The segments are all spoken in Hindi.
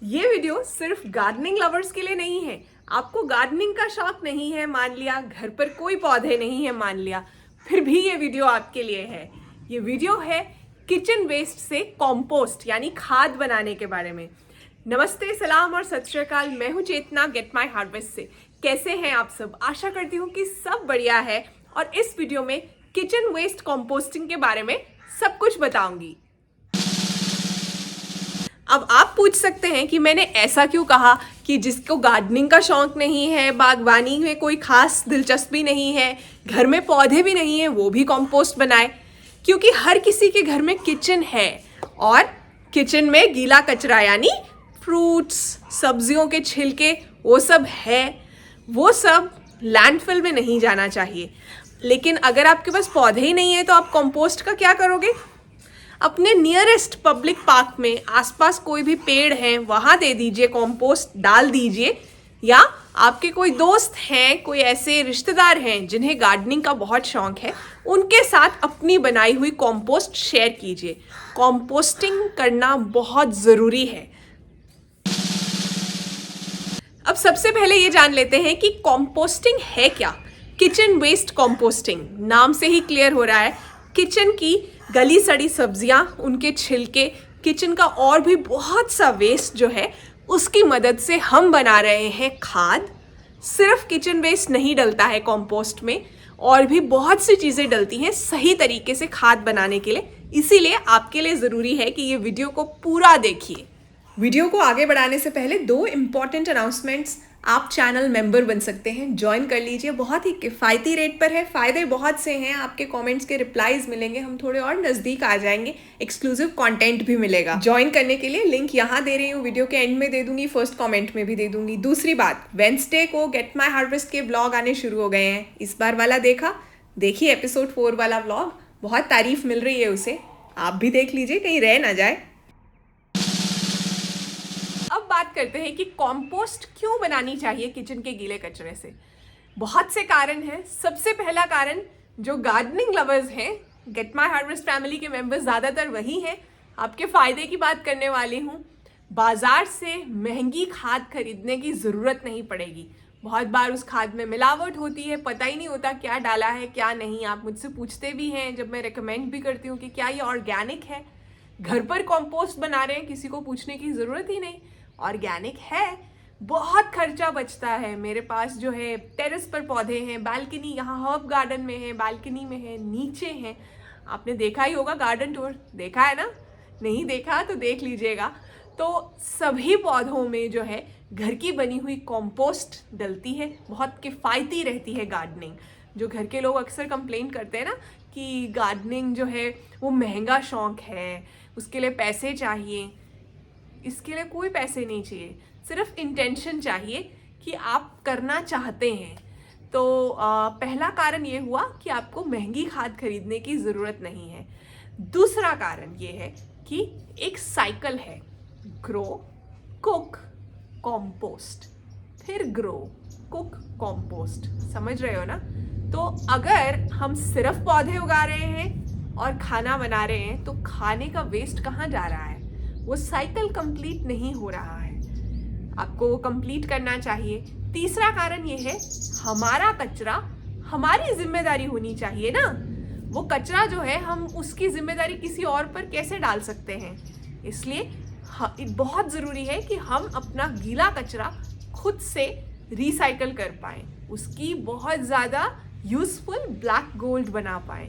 ये वीडियो सिर्फ गार्डनिंग लवर्स के लिए नहीं है। आपको गार्डनिंग का शौक नहीं है मान लिया, घर पर कोई पौधे नहीं है मान लिया, फिर भी ये वीडियो आपके लिए है। ये वीडियो है किचन वेस्ट से कंपोस्ट यानी खाद बनाने के बारे में। नमस्ते, सलाम और सत श्री अकाल। मैं हूं चेतना गेट माई हार्वेस्ट से। कैसे हैं आप सब? आशा करती हूँ कि सब बढ़िया है और इस वीडियो में किचन वेस्ट कंपोस्टिंग के बारे में सब कुछ बताऊंगी। अब आप पूछ सकते हैं कि मैंने ऐसा क्यों कहा कि जिसको गार्डनिंग का शौक नहीं है, बागवानी में कोई खास दिलचस्पी नहीं है, घर में पौधे भी नहीं है, वो भी कंपोस्ट बनाए। क्योंकि हर किसी के घर में किचन है और किचन में गीला कचरा यानी फ्रूट्स, सब्जियों के छिलके, वो सब है। वो सब लैंडफिल में नहीं जाना चाहिए। लेकिन अगर आपके पास पौधे ही नहीं है तो आप कंपोस्ट का क्या करोगे? अपने नियरेस्ट पब्लिक पार्क में आसपास कोई भी पेड़ है वहाँ दे दीजिए, कंपोस्ट डाल दीजिए। या आपके कोई दोस्त हैं, कोई ऐसे रिश्तेदार हैं जिन्हें गार्डनिंग का बहुत शौक है, उनके साथ अपनी बनाई हुई कंपोस्ट शेयर कीजिए। कंपोस्टिंग करना बहुत ज़रूरी है। अब सबसे पहले ये जान लेते हैं कि कंपोस्टिंग है क्या। किचन वेस्ट कंपोस्टिंग, नाम से ही क्लियर हो रहा है, किचन की गली सड़ी सब्जियां, उनके छिलके, किचन का और भी बहुत सा वेस्ट जो है उसकी मदद से हम बना रहे हैं खाद। सिर्फ किचन वेस्ट नहीं डलता है कंपोस्ट में, और भी बहुत सी चीज़ें डलती हैं सही तरीके से खाद बनाने के लिए। इसीलिए आपके लिए ज़रूरी है कि ये वीडियो को पूरा देखिए। वीडियो को आगे बढ़ाने से पहले दो इम्पॉर्टेंट अनाउंसमेंट्स। आप चैनल मेंबर बन सकते हैं, ज्वाइन कर लीजिए, बहुत ही किफ़ायती रेट पर है। फ़ायदे बहुत से हैं, आपके कमेंट्स के रिप्लाईज मिलेंगे, हम थोड़े और नज़दीक आ जाएंगे, एक्सक्लूसिव कंटेंट भी मिलेगा। ज्वाइन करने के लिए लिंक यहाँ दे रही हूँ, वीडियो के एंड में दे दूंगी, फर्स्ट कमेंट में भी दे दूंगी। दूसरी बात, वेडनेसडे को गेट माई हार्वेस्ट के ब्लॉग आने शुरू हो गए हैं। इस बार वाला देखा? देखिए एपिसोड 4 वाला ब्लॉग, बहुत तारीफ मिल रही है उसे, आप भी देख लीजिए, कहीं रह ना जाए। अब बात करते हैं कि कंपोस्ट क्यों बनानी चाहिए किचन के गीले कचरे से। बहुत से कारण हैं। सबसे पहला कारण, जो गार्डनिंग लवर्स हैं, गेट माई हार्वेस्ट फैमिली के मेंबर्स ज़्यादातर वही हैं, आपके फ़ायदे की बात करने वाली हूँ। बाज़ार से महंगी खाद खरीदने की ज़रूरत नहीं पड़ेगी। बहुत बार उस खाद में मिलावट होती है, पता ही नहीं होता क्या डाला है क्या नहीं। आप मुझसे पूछते भी हैं जब मैं रिकमेंड भी करती हूँ कि क्या ये ऑर्गेनिक है। घर पर कंपोस्ट बना रहे हैं, किसी को पूछने की ज़रूरत ही नहीं, ऑर्गेनिक है। बहुत खर्चा बचता है। मेरे पास जो है टेरेस पर पौधे हैं, बालकनी, यहाँ हर्ब गार्डन में है, बालकनी में है, नीचे हैं। आपने देखा ही होगा, गार्डन टूर देखा है ना? नहीं देखा तो देख लीजिएगा। तो सभी पौधों में जो है घर की बनी हुई कंपोस्ट डलती है, बहुत किफ़ायती रहती है गार्डनिंग। जो घर के लोग अक्सर कंप्लेन करते हैं ना कि गार्डनिंग जो है वो महंगा शौक है, उसके लिए पैसे चाहिए। इसके लिए कोई पैसे नहीं चाहिए, सिर्फ इंटेंशन चाहिए कि आप करना चाहते हैं। तो पहला कारण ये हुआ कि आपको महंगी खाद खरीदने की ज़रूरत नहीं है। दूसरा कारण ये है कि एक साइकिल है, ग्रो, कुक, कंपोस्ट, फिर ग्रो, कुक, कंपोस्ट। समझ रहे हो ना? तो अगर हम सिर्फ पौधे उगा रहे हैं और खाना बना रहे हैं तो खाने का वेस्ट कहाँ जा रहा है? वो साइकिल कंप्लीट नहीं हो रहा है, आपको वो कंप्लीट करना चाहिए। तीसरा कारण ये है, हमारा कचरा हमारी जिम्मेदारी होनी चाहिए ना। वो कचरा जो है हम उसकी जिम्मेदारी किसी और पर कैसे डाल सकते हैं? इसलिए बहुत ज़रूरी है कि हम अपना गीला कचरा खुद से रिसाइकल कर पाएँ, उसकी बहुत ज़्यादा यूज़फुल ब्लैक गोल्ड बना पाएँ।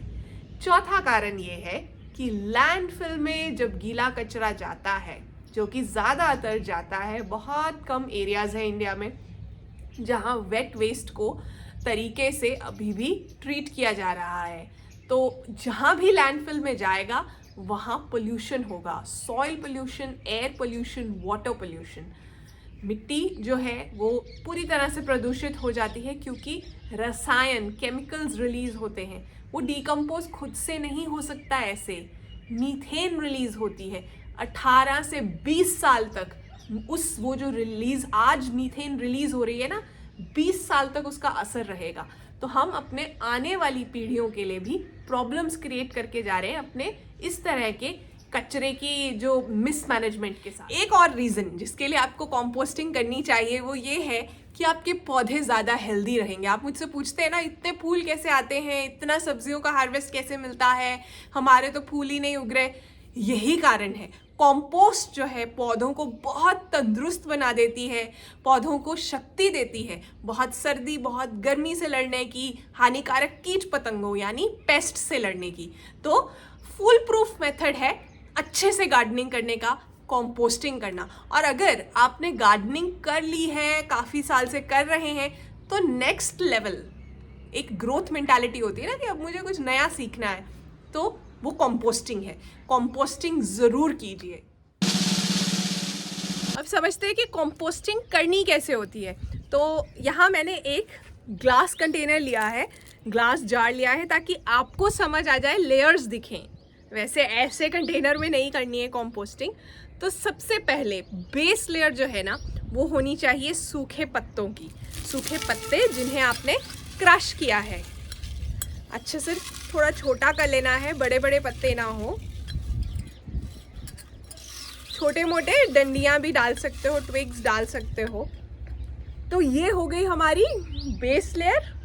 चौथा कारण ये है कि लैंडफिल में जब गीला कचरा जाता है, जो कि ज़्यादातर जाता है, बहुत कम एरियाज़ हैं इंडिया में जहाँ वेट वेस्ट को तरीके से अभी भी ट्रीट किया जा रहा है। तो जहाँ भी लैंडफिल में जाएगा वहाँ पोल्यूशन होगा, soil pollution, air pollution, water pollution. मिट्टी जो है वो पूरी तरह से प्रदूषित हो जाती है क्योंकि रसायन, केमिकल्स रिलीज होते हैं। वो डिकम्पोज खुद से नहीं हो सकता, ऐसे मीथेन रिलीज होती है 18 से 20 साल तक। वो जो रिलीज आज मीथेन रिलीज हो रही है ना, 20 साल तक उसका असर रहेगा। तो हम अपने आने वाली पीढ़ियों के लिए भी प्रॉब्लम्स क्रिएट करके जा रहे हैं अपने इस तरह के कचरे की जो मिसमैनेजमेंट के साथ। एक और रीज़न जिसके लिए आपको कंपोस्टिंग करनी चाहिए वो ये है कि आपके पौधे ज़्यादा हेल्दी रहेंगे। आप मुझसे पूछते हैं ना, इतने फूल कैसे आते हैं, इतना सब्जियों का हार्वेस्ट कैसे मिलता है, हमारे तो फूल ही नहीं उग रहे। यही कारण है। कंपोस्ट जो है पौधों को बहुत तंदुरुस्त बना देती है, पौधों को शक्ति देती है, बहुत सर्दी बहुत गर्मी से लड़ने की, हानिकारक कीट पतंगों यानी पेस्ट से लड़ने की। तो फुल प्रूफ मेथड है अच्छे से गार्डनिंग करने का, कंपोस्टिंग करना। और अगर आपने गार्डनिंग कर ली है, काफ़ी साल से कर रहे हैं, तो नेक्स्ट लेवल एक ग्रोथ मेंटालिटी होती है ना कि अब मुझे कुछ नया सीखना है, तो वो कंपोस्टिंग है। कंपोस्टिंग ज़रूर कीजिए। अब समझते हैं कि कंपोस्टिंग करनी कैसे होती है। तो यहाँ मैंने एक ग्लास कंटेनर लिया है, ग्लास जार लिया है, ताकि आपको समझ आ जाए, लेयर्स दिखें। वैसे ऐसे कंटेनर में नहीं करनी है कंपोस्टिंग। तो सबसे पहले बेस लेयर जो है ना, वो होनी चाहिए सूखे पत्तों की। सूखे पत्ते जिन्हें आपने क्रश किया है, अच्छे से थोड़ा छोटा कर लेना है, बड़े बड़े पत्ते ना हो। छोटे मोटे डंडियाँ भी डाल सकते हो, ट्विग्स डाल सकते हो। तो ये हो गई हमारी बेस लेयर।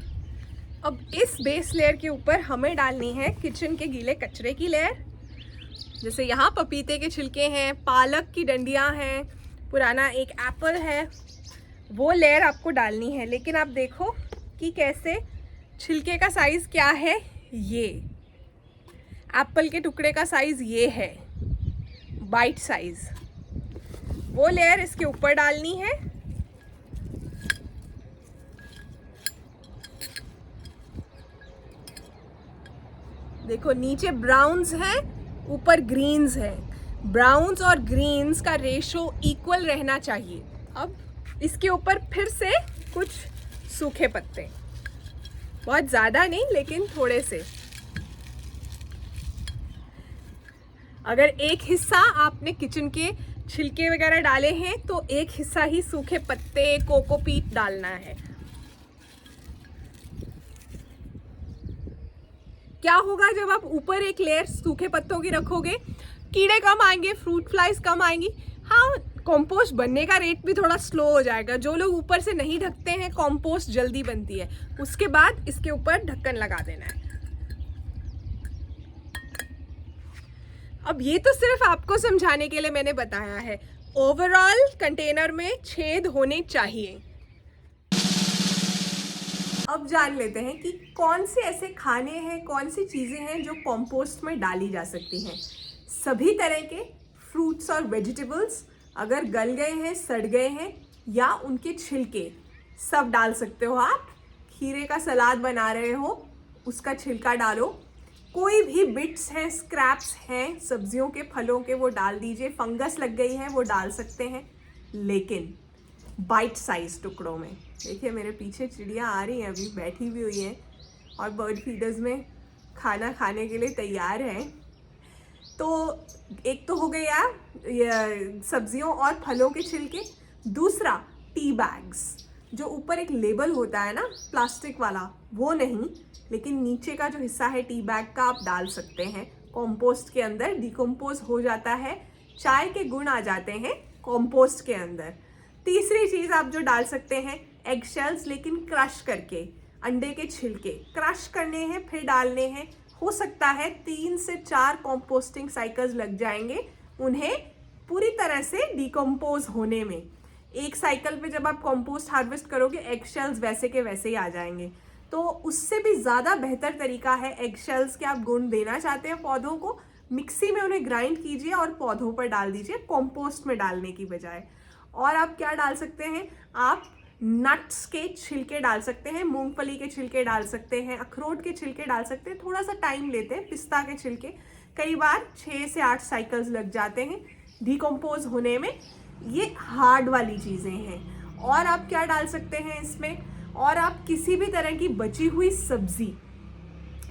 अब इस बेस लेयर के ऊपर हमें डालनी है किचन के गीले कचरे की लेयर। जैसे यहाँ पपीते के छिलके हैं, पालक की डंडियाँ हैं, पुराना एक एप्पल है, वो लेयर आपको डालनी है। लेकिन आप देखो कि कैसे छिलके का साइज़ क्या है, ये एप्पल के टुकड़े का साइज़ ये है, बाइट साइज़। वो लेयर इसके ऊपर डालनी है। देखो नीचे ब्राउन्स है, ऊपर ग्रीन्स है। ब्राउन्स और ग्रीन्स का रेशो इक्वल रहना चाहिए। अब इसके ऊपर फिर से कुछ सूखे पत्ते, बहुत ज़्यादा नहीं लेकिन थोड़े से। अगर एक हिस्सा आपने किचन के छिलके वगैरह डाले हैं तो एक हिस्सा ही सूखे पत्ते, कोकोपीट डालना है। क्या होगा जब आप ऊपर एक लेयर सूखे पत्तों की रखोगे? कीड़े कम आएंगे, फ्रूट फ्लाइज कम आएंगी। हाँ, कंपोस्ट बनने का रेट भी थोड़ा स्लो हो जाएगा। जो लोग ऊपर से नहीं ढकते हैं, कंपोस्ट जल्दी बनती है। उसके बाद इसके ऊपर ढक्कन लगा देना है। अब ये तो सिर्फ आपको समझाने के लिए मैंने बताया है। ओवरऑल कंटेनर में छेद होने चाहिए। अब जान लेते हैं कि कौन से ऐसे खाने हैं, कौन सी चीज़ें हैं जो कंपोस्ट में डाली जा सकती हैं। सभी तरह के फ्रूट्स और वेजिटेबल्स, अगर गल गए हैं, सड़ गए हैं, या उनके छिलके, सब डाल सकते हो आप। खीरे का सलाद बना रहे हो, उसका छिलका डालो। कोई भी बिट्स हैं, स्क्रैप्स हैं सब्जियों के, फलों के, वो डाल दीजिए। फंगस लग गई है वो डाल सकते हैं, लेकिन बाइट साइज टुकड़ों में। देखिए मेरे पीछे चिड़िया आ रही हैं, अभी बैठी भी हुई हैं और बर्ड फीडर्स में खाना खाने के लिए तैयार हैं। तो एक तो हो गया सब्जियों और फलों के छिलके। दूसरा टी बैग्स, जो ऊपर एक लेबल होता है ना प्लास्टिक वाला, वो नहीं, लेकिन नीचे का जो हिस्सा है टी बैग का, आप डाल सकते हैं कंपोस्ट के अंदर। डिकम्पोज हो जाता है, चाय के गुण आ जाते हैं कंपोस्ट के अंदर। तीसरी चीज़ आप जो डाल सकते हैं, एग शेल्स, लेकिन क्रश करके। अंडे के छिलके क्रश करने हैं, फिर डालने हैं। हो सकता है 3 से 4 कंपोस्टिंग साइकिल्स लग जाएंगे उन्हें पूरी तरह से डिकम्पोज होने में। एक साइकिल पे जब आप कंपोस्ट हार्वेस्ट करोगे, एग शेल्स वैसे के वैसे ही आ जाएंगे। तो उससे भी ज़्यादा बेहतर तरीका है, एग शेल्स के आप गुण देना चाहते हैं पौधों को, मिक्सी में उन्हें ग्राइंड कीजिए और पौधों पर डाल दीजिए, कंपोस्ट में डालने की बजाय। और आप क्या डाल सकते हैं, आप नट्स के छिलके डाल सकते हैं, मूंगफली के छिलके डाल सकते हैं, अखरोट के छिलके डाल सकते हैं। थोड़ा सा टाइम लेते हैं, पिस्ता के छिलके कई बार 6 से 8 साइकिल्स लग जाते हैं डिकम्पोज होने में। ये हार्ड वाली चीज़ें हैं। और आप क्या डाल सकते हैं इसमें, और आप किसी भी तरह की बची हुई सब्जी,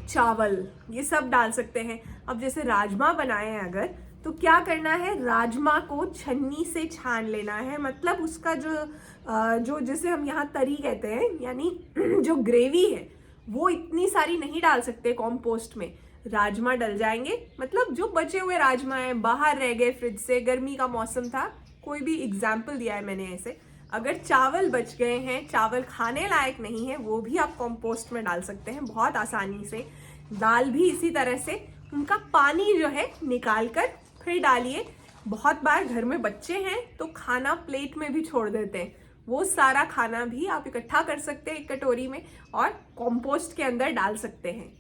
चावल, ये सब डाल सकते हैं। अब जैसे राजमा बनाए हैं अगर, तो क्या करना है, राजमा को छन्नी से छान लेना है। मतलब उसका जो जिसे हम यहाँ तरी कहते हैं, यानी जो ग्रेवी है, वो इतनी सारी नहीं डाल सकते कंपोस्ट में। राजमा डल जाएंगे, मतलब जो बचे हुए राजमा हैं बाहर रह गए फ्रिज से, गर्मी का मौसम था, कोई भी एग्जाम्पल दिया है मैंने ऐसे। अगर चावल बच गए हैं, चावल खाने लायक नहीं है, वो भी आप कंपोस्ट में डाल सकते हैं बहुत आसानी से। दाल भी इसी तरह से, उनका पानी जो है निकाल कर फिर डालिए। बहुत बार घर में बच्चे हैं तो खाना प्लेट में भी छोड़ देते हैं, वो सारा खाना भी आप इकट्ठा कर सकते हैं एक कटोरी में और कंपोस्ट के अंदर डाल सकते हैं।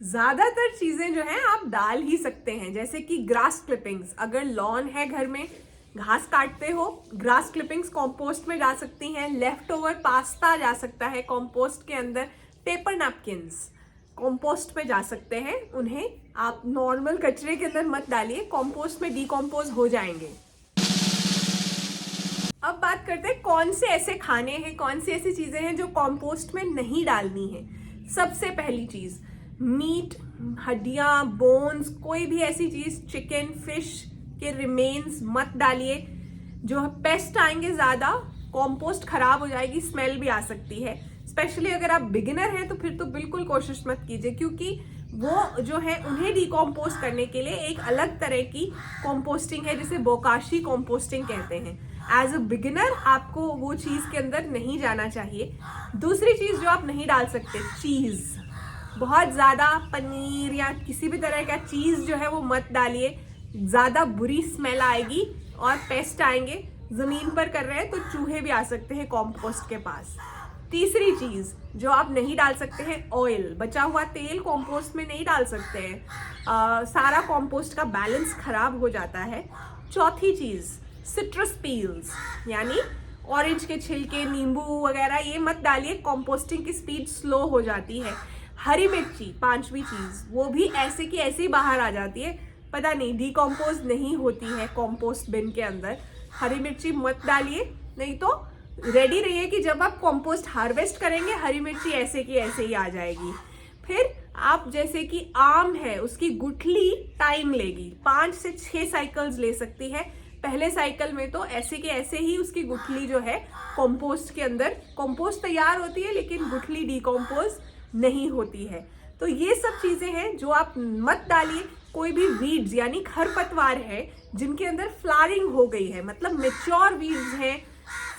ज्यादातर चीजें जो हैं आप डाल ही सकते हैं, जैसे कि ग्रास क्लिपिंग्स। अगर लॉन है घर में, घास काटते हो, ग्रास क्लिपिंग्स कंपोस्ट में जा सकती हैं। लेफ्ट ओवर पास्ता जा सकता है कंपोस्ट के अंदर। पेपर नैपकिन्स कंपोस्ट में जा सकते हैं, उन्हें आप नॉर्मल कचरे के अंदर मत डालिए, कंपोस्ट में डिकम्पोज हो जाएंगे। अब बात करते हैं कौन से ऐसे खाने हैं, कौन सी ऐसी चीजें हैं जो कंपोस्ट में नहीं डालनी है। सबसे पहली चीज, मीट, हड्डियां, बोन्स, कोई भी ऐसी चीज, चिकन, फिश के रिमेन्स मत डालिए। जो पेस्ट आएंगे ज्यादा, कंपोस्ट खराब हो जाएगी, स्मेल भी आ सकती है। स्पेशली अगर आप बिगिनर हैं तो फिर तो बिल्कुल कोशिश मत कीजिए, क्योंकि वो जो है उन्हें डिकम्पोज करने के लिए एक अलग तरह की कंपोस्टिंग है जिसे बोकाशी कंपोस्टिंग कहते हैं। एज अ बिगिनर आपको वो चीज के अंदर नहीं जाना चाहिए। दूसरी चीज जो आप नहीं डाल सकते, चीज। बहुत ज्यादा पनीर या किसी भी तरह का चीज जो है वो मत डालिए, ज्यादा बुरी स्मेल आएगी और पेस्ट आएंगे। जमीन पर कर रहे हैं तो चूहे भी आ सकते हैं कंपोस्ट के पास। तीसरी चीज जो आप नहीं डाल सकते हैं, ऑयल, बचा हुआ तेल कंपोस्ट में नहीं डाल सकते हैं। सारा कंपोस्ट का बैलेंस खराब हो जाता है। चौथी चीज, सिट्रस पील्स, यानी ऑरेंज के छिलके, नींबू वगैरह ये मत डालिए, कंपोस्टिंग की स्पीड स्लो हो जाती है। हरी मिर्ची, पांचवी चीज, वो भी ऐसे की ऐसे ही बाहर आ जाती है, पता नहीं डिकम्पोज नहीं होती है कंपोस्ट बिन के अंदर। हरी मिर्ची मत डालिए, नहीं तो रेडी रहिए कि जब आप कंपोस्ट हार्वेस्ट करेंगे हरी मिर्ची ऐसे की ऐसे ही आ जाएगी। फिर आप जैसे कि आम है, उसकी गुठली टाइम लेगी, 5 से 6 साइकिल्स ले सकती है। पहले साइकिल में तो ऐसे के ऐसे ही उसकी गुठली जो है कंपोस्ट के अंदर, कंपोस्ट तैयार होती है लेकिन गुठली डिकम्पोज नहीं होती है। तो ये सब चीजें हैं जो आप मत डालिए। कोई भी वीड्स यानी खरपतवार है जिनके अंदर फ्लावरिंग हो गई है, मतलब मेच्योर वीड्स हैं,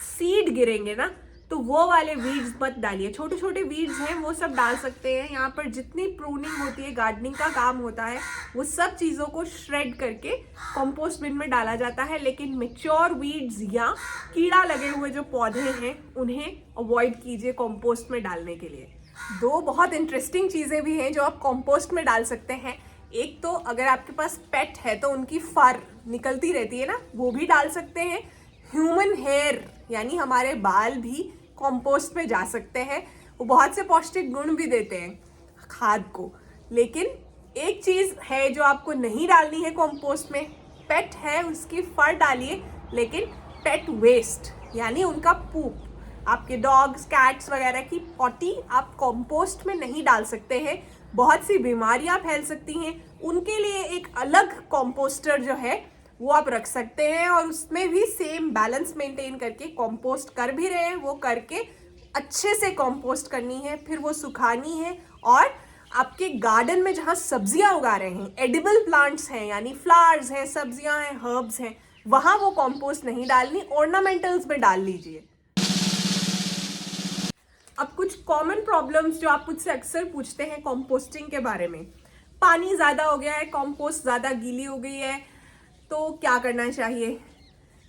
सीड गिरेंगे ना, तो वो वाले वीड्स मत डालिए। छोटे छोटे वीड्स हैं वो सब डाल सकते हैं। यहाँ पर जितनी प्रूनिंग होती है, गार्डनिंग का काम होता है, वो सब चीज़ों को श्रेड करके कंपोस्ट बिन में डाला जाता है। लेकिन मेच्योर वीड्स या कीड़ा लगे हुए जो पौधे हैं उन्हें अवॉइड कीजिए कंपोस्ट में डालने के लिए। दो बहुत इंटरेस्टिंग चीज़ें भी हैं जो आप कंपोस्ट में डाल सकते हैं। एक तो अगर आपके पास पेट है तो उनकी फर निकलती रहती है ना, वो भी डाल सकते हैं। ह्यूमन हेयर यानी हमारे बाल भी कंपोस्ट में जा सकते हैं, वो बहुत से पौष्टिक गुण भी देते हैं खाद को। लेकिन एक चीज है जो आपको नहीं डालनी है कंपोस्ट में, पेट है उसकी फर डालिए, लेकिन पेट वेस्ट यानी उनका पूप, आपके डॉग्स, कैट्स वगैरह की पॉटी आप कंपोस्ट में नहीं डाल सकते हैं, बहुत सी बीमारियां फैल सकती हैं। उनके लिए एक अलग कंपोस्टर जो है वो आप रख सकते हैं और उसमें भी सेम बैलेंस मेंटेन करके कंपोस्ट कर भी रहे हैं, वो करके अच्छे से कंपोस्ट करनी है, फिर वो सुखानी है। और आपके गार्डन में जहाँ सब्जियां उगा रहे हैं, एडिबल प्लांट्स हैं यानी फ्लावर्स हैं, सब्जियां हैं, हर्ब्स हैं, वहां वो कंपोस्ट नहीं डालनी, ऑर्नामेंटल्स में डाल लीजिए। अब कुछ कॉमन प्रॉब्लम्स जो आप मुझसे अक्सर पूछते हैं कंपोस्टिंग के बारे में। पानी ज़्यादा हो गया है, कंपोस्ट ज़्यादा गीली हो गई है, तो क्या करना चाहिए?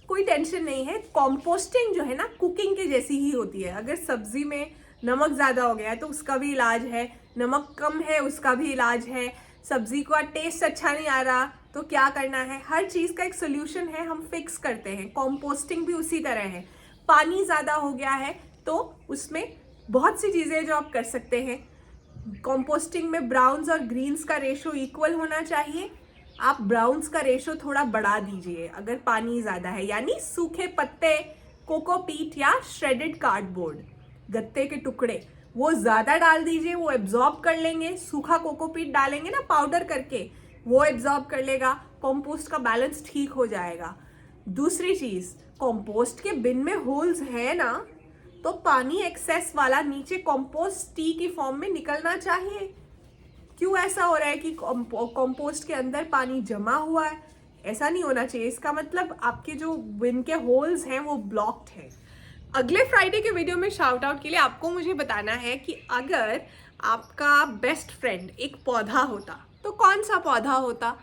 कोई टेंशन नहीं है, कंपोस्टिंग जो है ना कुकिंग के जैसी ही होती है। अगर सब्जी में नमक ज़्यादा हो गया है तो उसका भी इलाज है, नमक कम है उसका भी इलाज है, सब्जी का टेस्ट अच्छा नहीं आ रहा तो क्या करना है, हर चीज़ का एक सोल्यूशन है, हम फिक्स करते हैं। कंपोस्टिंग भी उसी तरह है। पानी ज़्यादा हो गया है तो उसमें बहुत सी चीज़ें जो आप कर सकते हैं। कंपोस्टिंग में ब्राउन्स और ग्रीन्स का रेशो इक्वल होना चाहिए। आप ब्राउन्स का रेशो थोड़ा बढ़ा दीजिए अगर पानी ज़्यादा है, यानी सूखे पत्ते, कोकोपीट या श्रेडेड कार्डबोर्ड, गत्ते के टुकड़े, वो ज़्यादा डाल दीजिए, वो एब्जॉर्ब कर लेंगे। सूखा कोकोपीट डालेंगे ना पाउडर करके, वो एब्जॉर्ब कर लेगा, कंपोस्ट का बैलेंस ठीक हो जाएगा। दूसरी चीज़, कंपोस्ट के बिन में होल्स है ना, तो पानी एक्सेस वाला नीचे कंपोस्ट टी की फॉर्म में निकलना चाहिए। क्यों ऐसा हो रहा है कि कंपोस्ट के अंदर पानी जमा हुआ है? ऐसा नहीं होना चाहिए। इसका मतलब आपके जो विन के होल्स हैं वो ब्लॉक्ड हैं। अगले फ्राइडे के वीडियो में शाउट आउट के लिए आपको मुझे बताना है कि अगर आपका बेस्ट फ्रेंड एक पौधा होता तो कौन सा पौधा होता?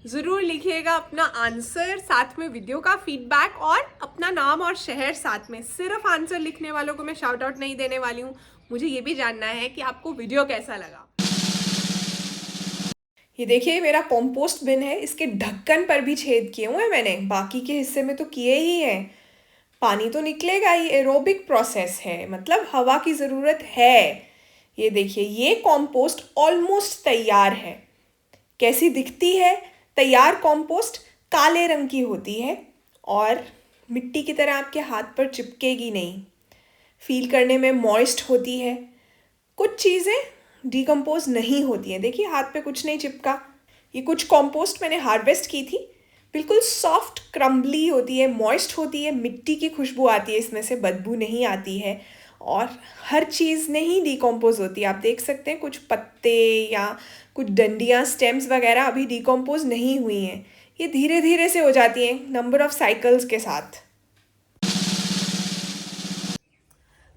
ज़रूर लिखिएगा अपना आंसर, साथ में वीडियो का फीडबैक और अपना नाम और शहर साथ में। सिर्फ आंसर लिखने वालों को मैं शाउट आउट नहीं देने वाली हूँ, मुझे ये भी जानना है कि आपको वीडियो कैसा लगा। ये देखिए मेरा कंपोस्ट बिन है, इसके ढक्कन पर भी छेद किए हुए हैं मैंने, बाकी के हिस्से में तो किए ही हैं। पानी तो निकलेगा ही, एरोबिक प्रोसेस है, मतलब हवा की ज़रूरत है। ये देखिए ये कंपोस्ट ऑलमोस्ट तैयार है। कैसी दिखती है? तैयार कंपोस्ट काले रंग की होती है और मिट्टी की तरह आपके हाथ पर चिपकेगी नहीं, फील करने में मॉइस्ट होती है। कुछ चीज़ें डिकम्पोज नहीं होती हैं, देखिए हाथ पे कुछ नहीं चिपका। ये कुछ कंपोस्ट मैंने हार्वेस्ट की थी, बिल्कुल सॉफ्ट क्रम्बली होती है, मॉइस्ट होती है, मिट्टी की खुशबू आती है इसमें से, बदबू नहीं आती है और हर चीज़ नहीं डिकम्पोज होती। आप देख सकते हैं कुछ पत्ते या कुछ डंडियाँ, स्टेम्स वगैरह अभी डिकम्पोज नहीं हुई हैं। ये धीरे धीरे से हो जाती हैं नंबर ऑफ साइकिल्स के साथ।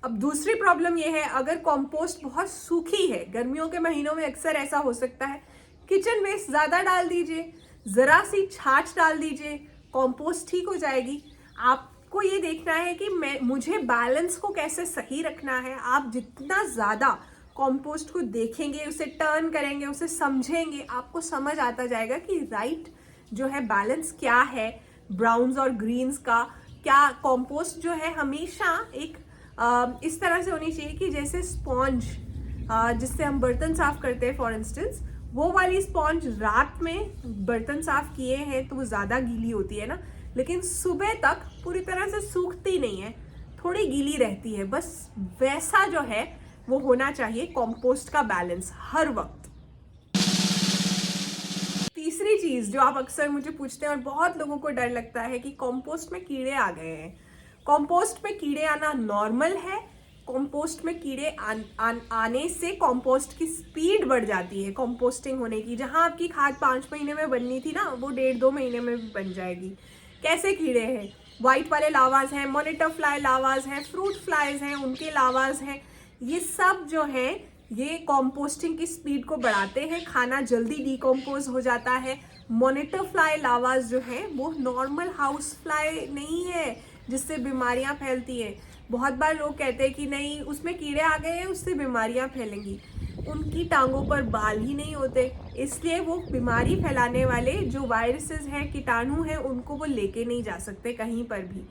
अब दूसरी प्रॉब्लम ये है, अगर कंपोस्ट बहुत सूखी है, गर्मियों के महीनों में अक्सर ऐसा हो सकता है, किचन वेस्ट ज़्यादा डाल दीजिए, ज़रा सी छाछ डाल दीजिए, कंपोस्ट ठीक हो जाएगी। आपको ये देखना है कि मुझे बैलेंस को कैसे सही रखना है। आप जितना ज़्यादा कंपोस्ट को देखेंगे, उसे टर्न करेंगे, उसे समझेंगे, आपको समझ आता जाएगा कि राइट जो है बैलेंस क्या है ब्राउन्स और ग्रीन्स का। क्या कंपोस्ट जो है हमेशा एक इस तरह से होनी चाहिए कि जैसे स्पॉन्ज जिससे हम बर्तन साफ करते हैं फॉर इंस्टेंस, वो वाली स्पॉन्ज रात में बर्तन साफ किए हैं तो वो ज़्यादा गीली होती है ना, लेकिन सुबह तक पूरी तरह से सूखती नहीं है, थोड़ी गीली रहती है। बस वैसा जो है वो होना चाहिए कंपोस्ट का बैलेंस हर वक्त। तीसरी चीज़ जो आप अक्सर मुझे पूछते हैं और बहुत लोगों को डर लगता है कि कंपोस्ट में कीड़े आ गए हैं। कंपोस्ट में कीड़े आना नॉर्मल है। कंपोस्ट में कीड़े आने से कंपोस्ट की स्पीड बढ़ जाती है कंपोस्टिंग होने की। जहां आपकी खाद 5 महीने में बननी थी ना, वो 1.5-2 महीने में भी बन जाएगी। कैसे कीड़े हैं? वाइट वाले लावाज हैं, मॉनिटर फ्लाई लावाज हैं, फ्रूट फ्लाइज हैं, उनके लावाज हैं। ये सब जो है ये कंपोस्टिंग की स्पीड को बढ़ाते हैं, खाना जल्दी डिकम्पोज हो जाता है। मॉनिटर फ्लाई लावाज जो है वो नॉर्मल हाउस फ्लाई नहीं है जिससे बीमारियां फैलती हैं। बहुत बार लोग कहते हैं कि नहीं उसमें कीड़े आ गए हैं उससे बीमारियां फैलेंगी। उनकी टांगों पर बाल ही नहीं होते, इसलिए वो बीमारी फैलाने वाले जो वायरसेस हैं, कीटाणु हैं, उनको वो लेके नहीं जा सकते कहीं पर भी।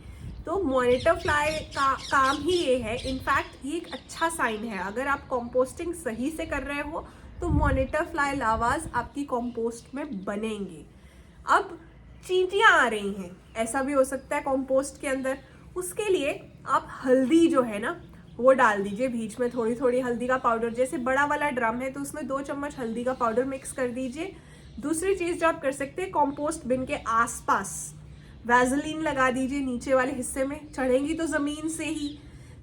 तो मॉनिटर फ्लाई का काम ही ये है। इनफैक्ट ये एक अच्छा साइन है, अगर आप कंपोस्टिंग सही से कर रहे हो तो मॉनिटर फ्लाई लावाज आपकी कंपोस्ट में बनेंगे। अब चींटियां आ रही हैं, ऐसा भी हो सकता है कंपोस्ट के अंदर। उसके लिए आप हल्दी जो है ना वो डाल दीजिए बीच में, थोड़ी थोड़ी हल्दी का पाउडर। जैसे बड़ा वाला ड्रम है तो उसमें 2 चम्मच हल्दी का पाउडर मिक्स कर दीजिए। दूसरी चीज़ जो आप कर सकते हैं, कंपोस्ट बिन के आसपास वैसलीन लगा दीजिए, नीचे वाले हिस्से में, चढ़ेंगी तो ज़मीन से ही।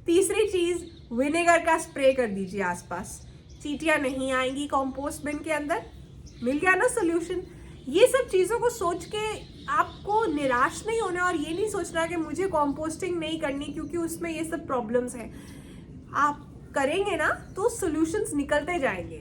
तीसरी चीज़, विनेगर का स्प्रे कर दीजिए आसपास, चींटियां नहीं आएंगी कंपोस्ट बिन के अंदर। मिल गया ना सोल्यूशन। ये सब चीज़ों को सोच के आपको निराश नहीं होना और ये नहीं सोचना कि मुझे कंपोस्टिंग नहीं करनी क्योंकि उसमें ये सब प्रॉब्लम्स हैं। आप करेंगे ना तो सॉल्यूशंस निकलते जाएंगे।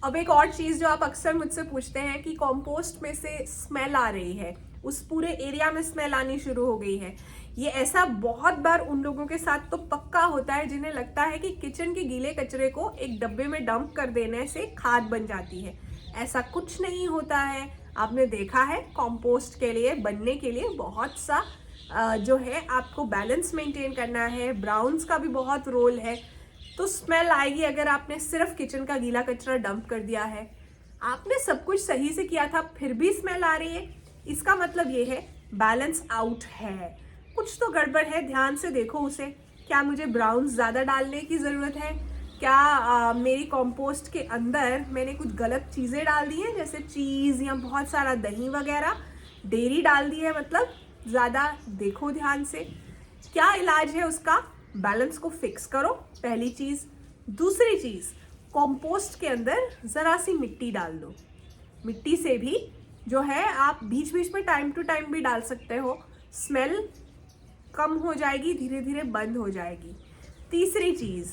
अब एक और चीज़ जो आप अक्सर मुझसे पूछते हैं कि कंपोस्ट में से स्मेल आ रही है, उस पूरे एरिया में स्मेल आनी शुरू हो गई है। ये ऐसा बहुत बार उन लोगों के साथ तो पक्का होता है जिन्हें लगता है कि किचन के गीले कचरे को एक डब्बे में डंप कर देने से खाद बन जाती है। ऐसा कुछ नहीं होता है। आपने देखा है कंपोस्ट के लिए बनने के लिए बहुत सा जो है आपको बैलेंस मेंटेन करना है, ब्राउन्स का भी बहुत रोल है। तो स्मेल आएगी अगर आपने सिर्फ किचन का गीला कचरा डंप कर दिया है। आपने सब कुछ सही से किया था फिर भी स्मेल आ रही है, इसका मतलब ये है बैलेंस आउट है, कुछ तो गड़बड़ है। ध्यान से देखो उसे। क्या मुझे ब्राउन ज़्यादा डालने की ज़रूरत है? क्या मेरी कंपोस्ट के अंदर मैंने कुछ गलत चीज़ें डाल दी हैं, जैसे चीज़ या बहुत सारा दही वगैरह, डेयरी डाल दी है? मतलब ज़्यादा देखो ध्यान से। क्या इलाज है उसका? बैलेंस को फिक्स करो, पहली चीज़। दूसरी चीज़, कंपोस्ट के अंदर ज़रा सी मिट्टी डाल दो। मिट्टी से भी जो है आप बीच बीच में टाइम टू टाइम भी डाल सकते हो, स्मेल कम हो जाएगी, धीरे धीरे बंद हो जाएगी। तीसरी चीज़,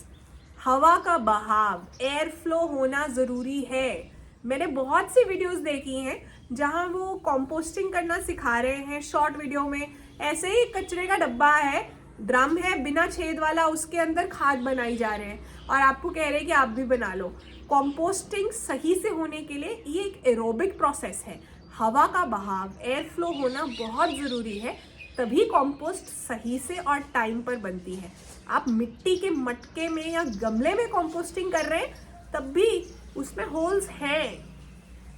हवा का बहाव, एयर फ्लो होना ज़रूरी है। मैंने बहुत सी वीडियोस देखी हैं जहां वो कंपोस्टिंग करना सिखा रहे हैं शॉर्ट वीडियो में। ऐसे ही कचरे का डब्बा है, ड्रम है बिना छेद वाला, उसके अंदर खाद बनाई जा रहे हैं और आपको कह रहे हैं कि आप भी बना लो। कंपोस्टिंग सही से होने के लिए ये एक एरोबिक प्रोसेस है। हवा का बहाव, एयर फ्लो होना बहुत ज़रूरी है, तभी कंपोस्ट सही से और टाइम पर बनती है। आप मिट्टी के मटके में या गमले में कंपोस्टिंग कर रहे हैं तब भी उसमें होल्स हैं।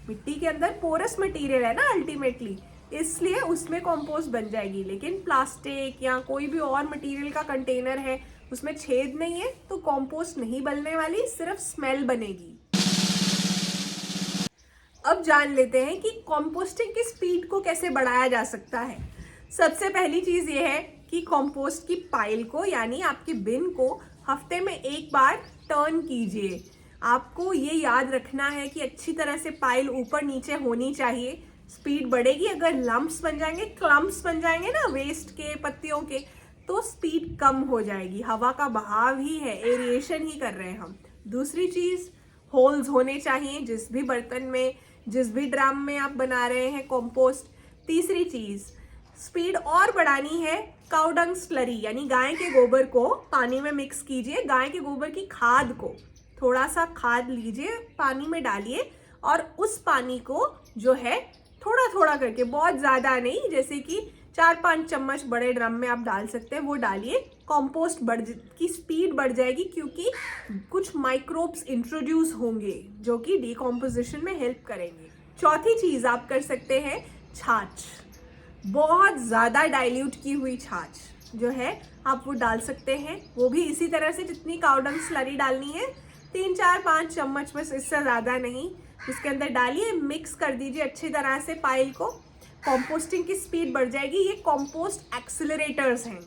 मिट्टी के अंदर पोरस मटेरियल है ना अल्टीमेटली, इसलिए उसमें कंपोस्ट बन जाएगी। लेकिन प्लास्टिक या कोई भी और मटेरियल का कंटेनर है, उसमें छेद नहीं है, तो कंपोस्ट नहीं बनने वाली, सिर्फ स्मेल बनेगी। अब जान लेते हैं कि कंपोस्टिंग की स्पीड को कैसे बढ़ाया जा सकता है। सबसे पहली चीज़ ये है कि कंपोस्ट की पाइल को यानी आपके बिन को हफ्ते में एक बार टर्न कीजिए। आपको ये याद रखना है कि अच्छी तरह से पाइल ऊपर नीचे होनी चाहिए, स्पीड बढ़ेगी। अगर लम्प्स बन जाएंगे, क्लम्प्स बन जाएंगे ना वेस्ट के, पत्तियों के, तो स्पीड कम हो जाएगी। हवा का बहाव ही है, एरिएशन ही कर रहे हैं हम। दूसरी चीज़, होल्स होने चाहिए जिस भी बर्तन में, जिस भी ड्रम में आप बना रहे हैं कंपोस्ट। तीसरी चीज़, स्पीड और बढ़ानी है, काउ डंग स्लरी यानी गाय के गोबर को पानी में मिक्स कीजिए। गाय के गोबर की खाद को, थोड़ा सा खाद लीजिए, पानी में डालिए और उस पानी को जो है थोड़ा थोड़ा करके, बहुत ज़्यादा नहीं, जैसे कि 4-5 चम्मच बड़े ड्रम में आप डाल सकते हैं, वो डालिए। कंपोस्ट की स्पीड बढ़ जाएगी क्योंकि कुछ माइक्रोब्स इंट्रोड्यूस होंगे जो कि डिकम्पोजिशन में हेल्प करेंगे। चौथी चीज़ आप कर सकते हैं, छाछ। बहुत ज़्यादा डाइल्यूट की हुई छाछ जो है आप वो डाल सकते हैं, वो भी इसी तरह से जितनी काउ डंग स्लरी डालनी है, 3-4-5 चम्मच, बस इससे ज़्यादा नहीं। उसके अंदर डालिए, मिक्स कर दीजिए अच्छी तरह से पाइल को। कंपोस्टिंग की स्पीड बढ़ जाएगी। ये कंपोस्ट एक्सेलरेटर्स हैं।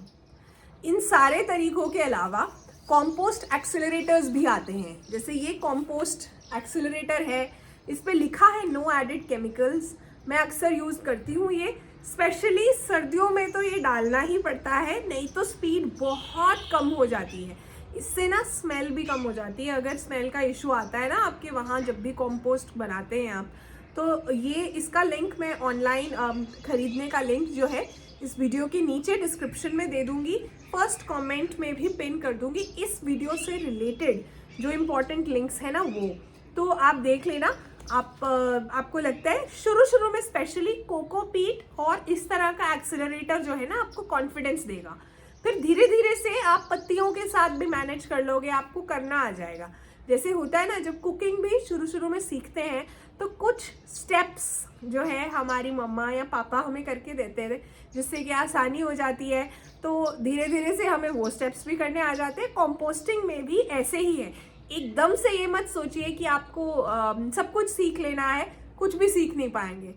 इन सारे तरीकों के अलावा कंपोस्ट एक्सेलरेटर्स भी आते हैं, जैसे ये कंपोस्ट एक्सेलरेटर है, इस पे लिखा है नो एडेड केमिकल्स। मैं अक्सर यूज़ करती हूँ ये, स्पेशली सर्दियों में तो ये डालना ही पड़ता है, नहीं तो स्पीड बहुत कम हो जाती है। इससे ना स्मेल भी कम हो जाती है। अगर स्मेल का इशू आता है ना आपके वहाँ जब भी कंपोस्ट बनाते हैं आप, तो ये इसका लिंक मैं ऑनलाइन ख़रीदने का लिंक जो है इस वीडियो के नीचे डिस्क्रिप्शन में दे दूँगी, फर्स्ट कमेंट में भी पिन कर दूँगी। इस वीडियो से रिलेटेड जो इम्पोर्टेंट लिंक्स है ना वो तो आप देख लेना। आपको लगता है शुरू में स्पेशली कोकोपीट और इस तरह का एक्सेलरेटर जो है ना आपको कॉन्फिडेंस देगा, फिर धीरे धीरे से आप पत्तियों के साथ भी मैनेज कर लोगे, आपको करना आ जाएगा। जैसे होता है ना, जब कुकिंग भी शुरू में सीखते हैं तो कुछ स्टेप्स जो है हमारी मम्मा या पापा हमें करके देते थे, जिससे कि आसानी हो जाती है, तो धीरे धीरे से हमें वो स्टेप्स भी करने आ जाते हैं। कंपोस्टिंग में भी ऐसे ही है, एकदम से ये मत सोचिए कि आपको सब कुछ सीख लेना है, कुछ भी सीख नहीं पाएंगे।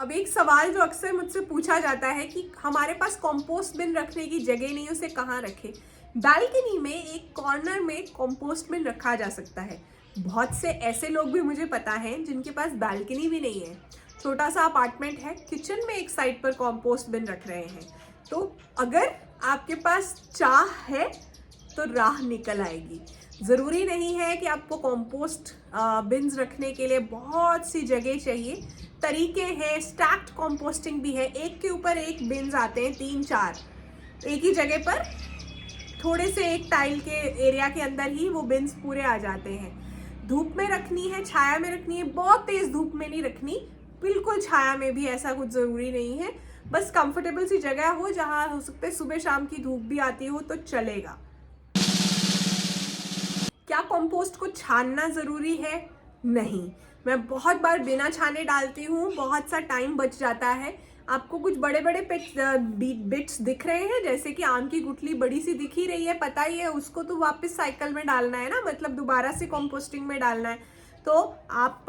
अब एक सवाल जो अक्सर मुझसे पूछा जाता है कि हमारे पास कंपोस्ट बिन रखने की जगह नहीं, उसे कहाँ रखें। बालकनी में एक कॉर्नर में कंपोस्ट बिन रखा जा सकता है। बहुत से ऐसे लोग भी मुझे पता है जिनके पास बालकनी भी नहीं है, छोटा सा अपार्टमेंट है, किचन में एक साइड पर कंपोस्ट बिन रख रहे हैं। तो अगर आपके पास चाह है तो राह निकल आएगी। ज़रूरी नहीं है कि आपको कंपोस्ट बिन्स रखने के लिए बहुत सी जगह चाहिए, तरीके हैं। स्टैक्ड कंपोस्टिंग भी है, एक के ऊपर एक बिन्स आते हैं, 3-4 एक ही जगह पर, थोड़े से एक टाइल के एरिया के अंदर ही वो बिन्स पूरे आ जाते हैं। धूप में रखनी है, छाया में रखनी है, बहुत तेज़ धूप में नहीं रखनी, बिल्कुल छाया में भी ऐसा कुछ ज़रूरी नहीं है। बस कंफर्टेबल सी जगह हो जहाँ हो सकता है सुबह शाम की धूप भी आती हो तो चलेगा। क्या कंपोस्ट को छानना ज़रूरी है? नहीं, मैं बहुत बार बिना छाने डालती हूँ, बहुत सा टाइम बच जाता है। आपको कुछ बड़े बड़े बिट्स दिख रहे हैं, जैसे कि आम की गुठली बड़ी सी दिख ही रही है, पता ही है, उसको तो वापस साइकिल में डालना है ना, मतलब दोबारा से कंपोस्टिंग में डालना है। तो आप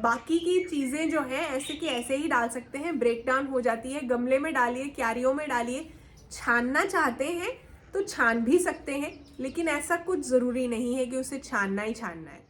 बाकी की चीज़ें जो हैं ऐसे कि ऐसे ही डाल सकते हैं, ब्रेक डाउन हो जाती है। गमले में डालिए, क्यारियों में डालिए। छानना चाहते हैं तो छान भी सकते हैं, लेकिन ऐसा कुछ ज़रूरी नहीं है कि उसे छानना ही छानना है।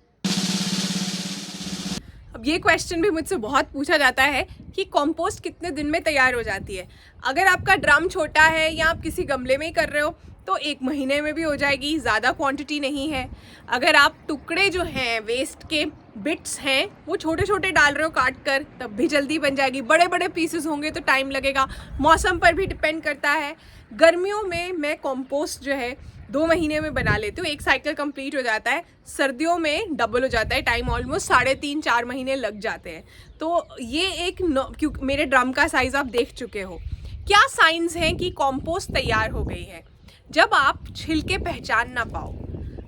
अब ये क्वेश्चन भी मुझसे बहुत पूछा जाता है कि कंपोस्ट कितने दिन में तैयार हो जाती है। अगर आपका ड्रम छोटा है या आप किसी गमले में ही कर रहे हो तो 1 महीने में भी हो जाएगी, ज़्यादा क्वांटिटी नहीं है। अगर आप टुकड़े जो हैं वेस्ट के बिट्स हैं वो छोटे छोटे डाल रहे हो काट कर, तब भी जल्दी बन जाएगी। बड़े बड़े पीसेस होंगे तो टाइम लगेगा। मौसम पर भी डिपेंड करता है। गर्मियों में मैं कंपोस्ट जो है 2 महीने में बना लेती हूँ, 1 साइकिल कंप्लीट हो जाता है। सर्दियों में डबल हो जाता है टाइम, ऑलमोस्ट 3.5-4 महीने लग जाते हैं। तो ये एक क्योंकि मेरे ड्रम का साइज़ आप देख चुके हो। क्या साइंस हैं कि कंपोस्ट तैयार हो गई है? जब आप छिलके पहचान ना पाओ,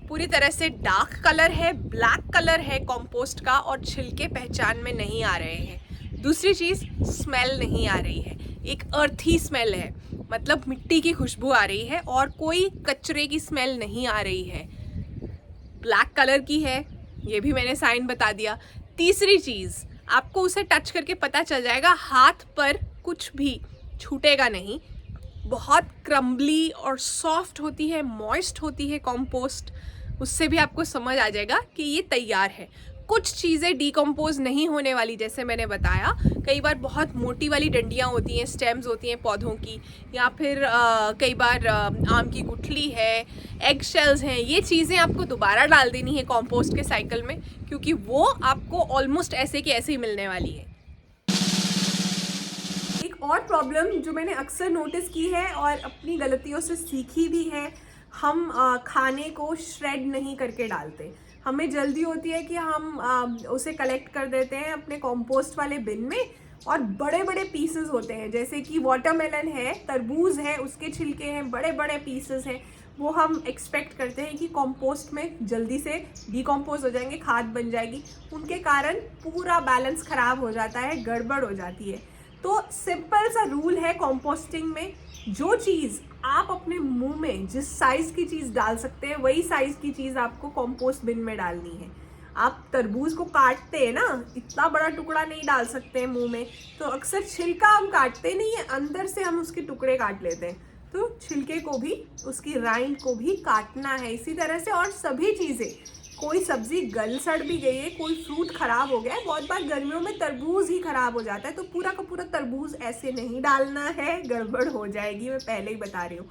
पूरी तरह से डार्क कलर है, ब्लैक कलर है कंपोस्ट का और छिलके पहचान में नहीं आ रहे हैं। दूसरी चीज़, स्मेल नहीं आ रही है, एक अर्थी स्मेल है, मतलब मिट्टी की खुशबू आ रही है और कोई कचरे की स्मेल नहीं आ रही है। ब्लैक कलर की है, ये भी मैंने साइन बता दिया। तीसरी चीज़, आपको उसे टच करके पता चल जाएगा, हाथ पर कुछ भी छूटेगा नहीं। बहुत क्रम्बली और सॉफ्ट होती है, मॉइस्ट होती है कंपोस्ट, उससे भी आपको समझ आ जाएगा कि ये तैयार है। कुछ चीज़ें डिकम्पोज नहीं होने वाली, जैसे मैंने बताया, कई बार बहुत मोटी वाली डंडियाँ होती हैं, स्टेम्स होती हैं पौधों की, या फिर कई बार आम की गुठली है, एग शेल्स हैं, ये चीज़ें आपको दोबारा डाल देनी है कंपोस्ट के साइकिल में, क्योंकि वो आपको ऑलमोस्ट ऐसे की ऐसे ही मिलने वाली है। एक और प्रॉब्लम जो मैंने अक्सर नोटिस की है और अपनी गलतियों से सीखी भी है, हम खाने को श्रेड नहीं करके डालते। हमें जल्दी होती है कि हम उसे कलेक्ट कर देते हैं अपने कंपोस्ट वाले बिन में, और बड़े बड़े पीसेस होते हैं, जैसे कि वाटरमेलन है, तरबूज है, उसके छिलके हैं, बड़े बड़े पीसेस हैं, वो हम एक्सपेक्ट करते हैं कि कंपोस्ट में जल्दी से डिकम्पोज हो जाएंगे, खाद बन जाएगी। उनके कारण पूरा बैलेंस ख़राब हो जाता है, गड़बड़ हो जाती है। तो सिंपल सा रूल है कंपोस्टिंग में, जो चीज़ आप अपने मुंह में जिस साइज़ की चीज़ डाल सकते हैं वही साइज़ की चीज़ आपको कंपोस्ट बिन में डालनी है। आप तरबूज को काटते हैं ना, इतना बड़ा टुकड़ा नहीं डाल सकते हैं मुंह में, तो अक्सर छिलका हम काटते नहीं है, अंदर से हम उसके टुकड़े काट लेते हैं। तो छिलके को भी, उसकी राइंड को भी काटना है इसी तरह से। और सभी चीज़ें, कोई सब्जी गल सड़ भी गई है, कोई फ्रूट ख़राब हो गया है, बहुत बार गर्मियों में तरबूज ही ख़राब हो जाता है, तो पूरा का पूरा तरबूज ऐसे नहीं डालना है, गड़बड़ हो जाएगी, मैं पहले ही बता रही हूँ।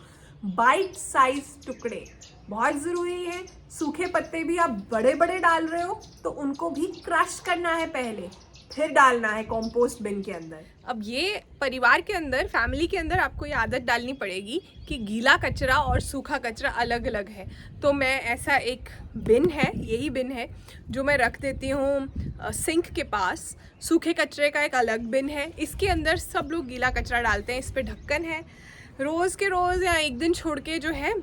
बाइट साइज टुकड़े बहुत ज़रूरी है। सूखे पत्ते भी आप बड़े बड़े डाल रहे हो तो उनको भी क्रश करना है पहले, फिर डालना है कंपोस्ट बिन के अंदर। अब ये परिवार के अंदर, फैमिली के अंदर आपको ये आदत डालनी पड़ेगी कि गीला कचरा और सूखा कचरा अलग अलग है। तो मैं ऐसा एक बिन है, यही बिन है जो मैं रख देती हूँ सिंक के पास। सूखे कचरे का एक अलग बिन है, इसके अंदर सब लोग गीला कचरा डालते हैं। इस पर ढक्कन है। रोज़ के रोज़ या एक दिन छोड़ के जो है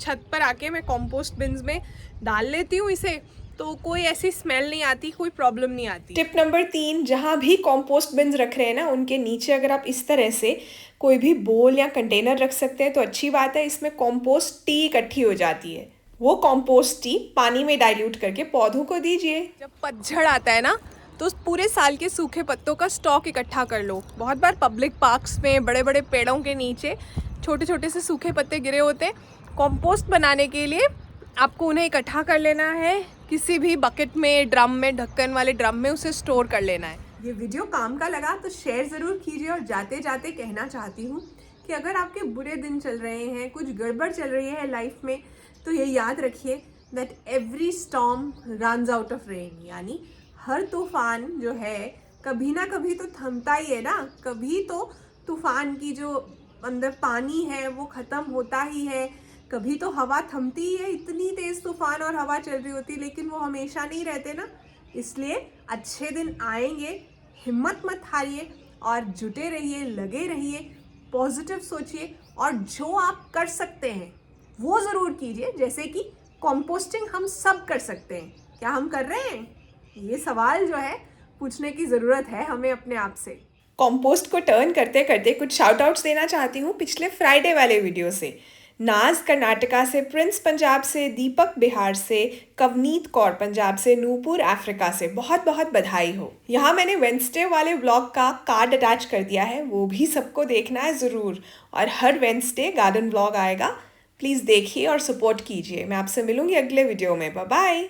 छत पर आके मैं कंपोस्ट बिन्स में डाल लेती हूँ इसे, तो कोई ऐसी स्मेल नहीं आती, कोई प्रॉब्लम नहीं आती। टिप नंबर 3, जहाँ भी कंपोस्ट बिन्स रख रहे हैं ना, उनके नीचे अगर आप इस तरह से कोई भी बोल या कंटेनर रख सकते हैं तो अच्छी बात है। इसमें कंपोस्ट टी इकट्ठी हो जाती है, वो कंपोस्ट टी पानी में डाइल्यूट करके पौधों को दीजिए। जब पतझड़ आता है ना, तो पूरे साल के सूखे पत्तों का स्टॉक इकट्ठा कर लो। बहुत बार पब्लिक पार्क्स में बड़े बड़े पेड़ों के नीचे छोटे छोटे से सूखे पत्ते गिरे होते हैं। कंपोस्ट बनाने के लिए आपको उन्हें इकट्ठा कर लेना है, किसी भी बकेट में, ड्रम में, ढक्कन वाले ड्रम में उसे स्टोर कर लेना है। ये वीडियो काम का लगा तो शेयर ज़रूर कीजिए। और जाते जाते कहना चाहती हूँ कि अगर आपके बुरे दिन चल रहे हैं, कुछ गड़बड़ चल रही है लाइफ में, तो ये याद रखिए that every storm runs out of rain, यानी हर तूफान जो है कभी ना कभी तो थमता ही है ना। कभी तो तूफान की जो अंदर पानी है वो ख़त्म होता ही है, कभी तो हवा थमती ही है, इतनी तेज़ तूफान और हवा चल रही होती, लेकिन वो हमेशा नहीं रहते ना। इसलिए अच्छे दिन आएंगे, हिम्मत मत हारिए और जुटे रहिए, लगे रहिए, पॉजिटिव सोचिए और जो आप कर सकते हैं वो ज़रूर कीजिए। जैसे कि कंपोस्टिंग हम सब कर सकते हैं, क्या हम कर रहे हैं? ये सवाल जो है पूछने की ज़रूरत है हमें अपने आप से। कंपोस्ट को टर्न करते करते कुछ शाउट आउट्स देना चाहती हूँ पिछले फ्राइडे वाले वीडियो से। नाज कर्नाटका से, प्रिंस पंजाब से, दीपक बिहार से, कवनीत कौर पंजाब से, नूपुर अफ्रीका से, बहुत बहुत बधाई हो। यहाँ मैंने वेंसडे वाले व्लॉग का कार्ड अटैच कर दिया है, वो भी सबको देखना है ज़रूर। और हर वेंसडे गार्डन व्लॉग आएगा, प्लीज़ देखिए और सपोर्ट कीजिए। मैं आपसे मिलूंगी अगले वीडियो में। Bye bye.